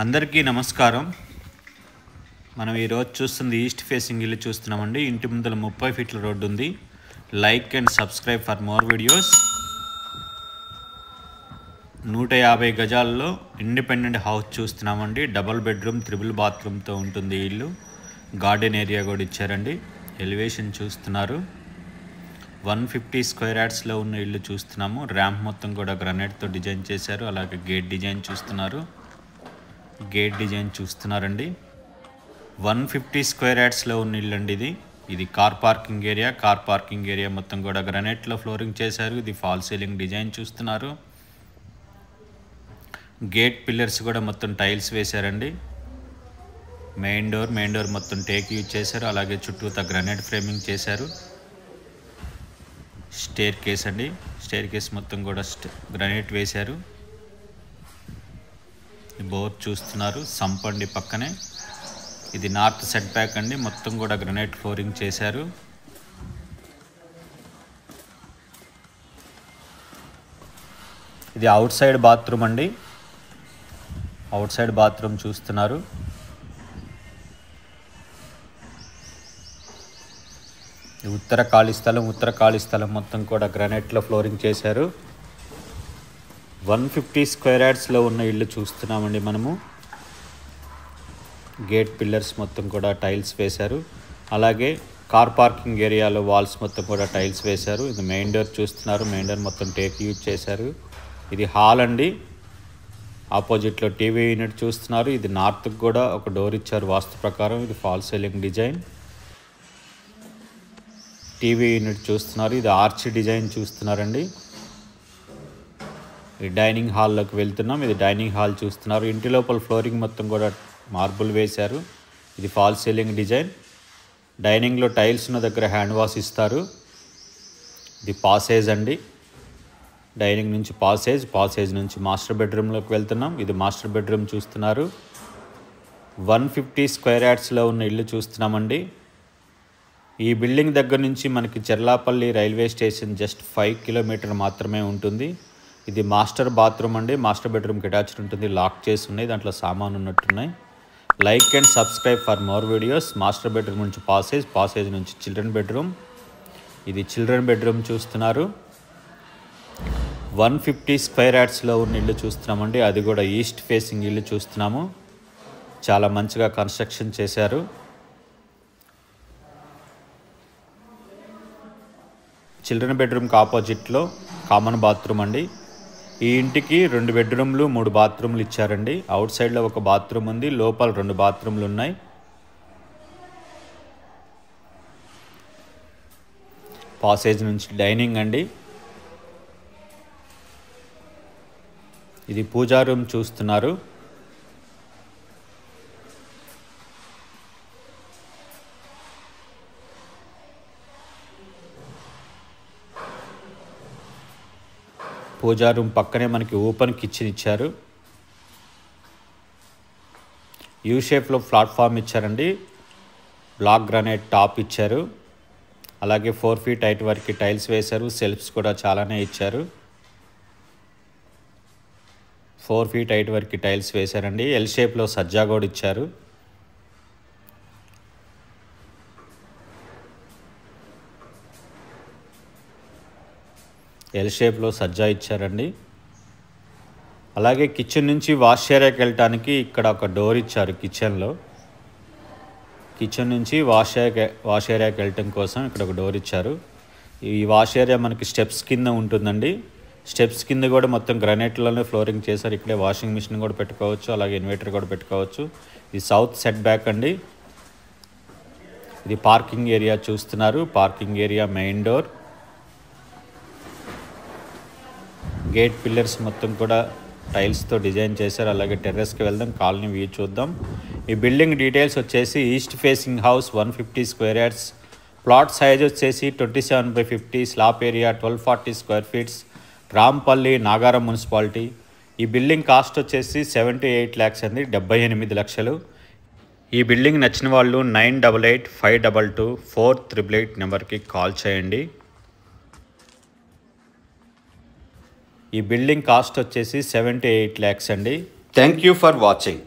అందరికీ నమస్కారం. మనం ఈరోజు చూస్తుంది ఈస్ట్ ఫేసింగ్ ఇల్లు చూస్తున్నామండి. ఇంటి ముందర 30 ఫీట్ల రోడ్డు ఉంది. Like and subscribe for more videos. 150 గజాల్లో ఇండిపెండెంట్ హౌస్ చూస్తున్నామండి. డబుల్ బెడ్రూమ్, త్రిబుల్ బాత్రూమ్తో ఉంటుంది ఈ ఇల్లు. గార్డెన్ ఏరియా కూడా ఇచ్చారండి. ఎలివేషన్ చూస్తున్నారు. 150 స్క్వేర్ యార్డ్స్లో ఉన్న ఇల్లు చూస్తున్నాము. ర్యాంప్ మొత్తం కూడా గ్రానైట్తో డిజైన్ చేశారు. అలాగే గేట్ డిజైన్ చూస్తున్నారు. గేట్ డిజైన్ చూస్తున్నారండి. 150 స్క్వేర్ యార్డ్స్లో ఉన్న ఇల్లు అండి ఇది car parking area. Car parking area మొత్తం కూడా గ్రానైట్లో ఫ్లోరింగ్ చేశారు. ఇది ఫాల్ సీలింగ్ డిజైన్ చూస్తున్నారు. గేట్ పిల్లర్స్ కూడా మొత్తం టైల్స్ వేశారండి. మెయిన్ డోర్ మొత్తం టేక్ యూజ్ చేశారు. అలాగే చుట్టూతా గ్రానైట్ ఫ్రేమింగ్ చేశారు. స్టేర్ కేస్ అండి. స్టేర్ కేస్ మొత్తం కూడా గ్రానైట్ వేశారు. బోర్ చూస్తున్నారు. సంప్ అండి పక్కనే. ఇది నార్త్ సెట్ బ్యాక్ అండి. మొత్తం కూడా గ్రానైట్ ఫ్లోరింగ్ చేశారు. ఇది అవుట్ సైడ్ బాత్రూమ్ అండి. అవుట్ సైడ్ బాత్రూమ్ చూస్తున్నారు. ఉత్తర ఖాళీ స్థలం మొత్తం కూడా గ్రానైట్లో ఫ్లోరింగ్ చేశారు. 150 స్క్వేర్ యార్డ్స్లో ఉన్న ఇల్లు చూస్తున్నామండి మనము. గేట్ పిల్లర్స్ మొత్తం కూడా టైల్స్ వేశారు. అలాగే కార్ పార్కింగ్ ఏరియాలో వాల్స్ మొత్తం కూడా టైల్స్ వేశారు. ఇది మెయిన్ డోర్ చూస్తున్నారు. మెయిన్ డోర్ మొత్తం టేక్ యూజ్ చేశారు. ఇది హాల్ అండి. ఆపోజిట్లో టీవీ యూనిట్ చూస్తున్నారు. ఇది నార్త్కి కూడా ఒక డోర్ ఇచ్చారు వాస్తు ప్రకారం. ఇది fall ceiling design. TV unit చూస్తున్నారు. ఇది ఆర్చ్ డిజైన్ చూస్తున్నారండి. ఈ డైనింగ్ హాల్లోకి వెళ్తున్నాం. ఇది డైనింగ్ హాల్ చూస్తున్నారు. ఇంటి లోపల ఫ్లోరింగ్ మొత్తం కూడా మార్బుల్ వేశారు. ఇది ఫాల్ సీలింగ్ డిజైన్. డైనింగ్లో టైల్స్ ఉన్న దగ్గర హ్యాండ్ వాష్ ఇస్తారు. ఇది పాసేజ్ అండి. డైనింగ్ నుంచి పాసేజ్ నుంచి మాస్టర్ బెడ్రూమ్లోకి వెళ్తున్నాం. ఇది మాస్టర్ బెడ్రూమ్ చూస్తున్నారు. 150 స్క్వేర్ యార్డ్స్లో ఉన్న ఇల్లు చూస్తున్నామండి. ఈ బిల్డింగ్ దగ్గర నుంచి మనకి చెర్లాపల్లి రైల్వే స్టేషన్ జస్ట్ 5 కిలోమీటర్ మాత్రమే ఉంటుంది. ఇది మాస్టర్ బాత్రూమ్ అండి. మాస్టర్ బెడ్రూమ్కి అటాచ్డ్ ఉంటుంది. లాక్ చేసి ఉన్నాయి. దాంట్లో సామాన్ ఉన్నట్టున్నాయి. Like and subscribe for more videos. Master bedroom నుంచి పాసేజ్ నుంచి చిల్డ్రన్ బెడ్రూమ్. ఇది చిల్డ్రన్ బెడ్రూమ్ చూస్తున్నారు. 150 స్క్వేర్ యార్డ్స్లో ఉన్న ఇల్లు చూస్తున్నామండి. అది కూడా ఈస్ట్ ఫేసింగ్ ఇల్లు చూస్తున్నాము. చాలా మంచిగా కన్స్ట్రక్షన్ చేశారు. చిల్డ్రన్ బెడ్రూమ్కి ఆపోజిట్లో కామన్ బాత్రూమ్ అండి. ఈ ఇంటికి 2 బెడ్రూమ్లు 3 బాత్రూమ్లు ఇచ్చారండి. అవుట్ సైడ్లో ఒక బాత్రూమ్ ఉంది. లోపల 2 బాత్రూమ్లు ఉన్నాయి. పాసేజ్ నుంచి డైనింగ్ అండి. ఇది పూజా రూమ్ చూస్తున్నారు. పూజా రూమ్ పక్కనే మనకి ఓపెన్ కిచెన్ ఇచ్చారు. యూ షేప్లో ప్లాట్ఫామ్ ఇచ్చారండి. బ్లాక్ గ్రానైట్ టాప్ ఇచ్చారు. అలాగే 4 ఫీట్ హైట్ వరకు టైల్స్ వేశారు. సెల్ఫ్స్ కూడా చాలానే ఇచ్చారు. 4 ఫీట్ హైట్ వరకు టైల్స్ వేశారండి. ఎల్ షేప్లో సజ్జా కూడా ఇచ్చారు. ఎల్ షేప్లో సజ్జా ఇచ్చారండి. అలాగే కిచెన్ నుంచి వాష్ ఏరియాకి వెళ్ళటానికి ఇక్కడ ఒక డోర్ ఇచ్చారు. కిచెన్ నుంచి వాష్ ఏరియాకి వెళ్ళటం కోసం ఇక్కడ ఒక డోర్ ఇచ్చారు. ఈ వాష్ ఏరియా మనకి స్టెప్స్ కింద ఉంటుందండి. స్టెప్స్ కింద కూడా మొత్తం గ్రానైట్లోనే ఫ్లోరింగ్ చేశారు. ఇక్కడే వాషింగ్ మిషన్ కూడా పెట్టుకోవచ్చు. అలాగే ఇన్వర్టర్ కూడా పెట్టుకోవచ్చు. ఇది సౌత్ సెట్ బ్యాక్ అండి. ఇది పార్కింగ్ ఏరియా చూస్తున్నారు. Parking area main door. Gate pillars మొత్తం కూడా టైల్స్తో డిజైన్ చేశారు. అలాగే టెర్రస్కి వెళ్దాం. కాలనీ వ్యూ చూద్దాం. ఈ బిల్డింగ్ డీటెయిల్స్ వచ్చేసి east facing house 150 square yards. Plot size వచ్చేసి 27/50. Slab area 1240 square feets. Rampalli, Nagaram municipality. ఈ బిల్డింగ్ కాస్ట్ వచ్చేసి 78 lakhs అండి. 78 లక్షలు. ఈ బిల్డింగ్ నచ్చిన వాళ్ళు 9885224888 నెంబర్కి కాల్ చేయండి. ఈ బిల్డింగ్ కాస్ట్ వచ్చేసి 78 lakhs అండి. Thank you for watching.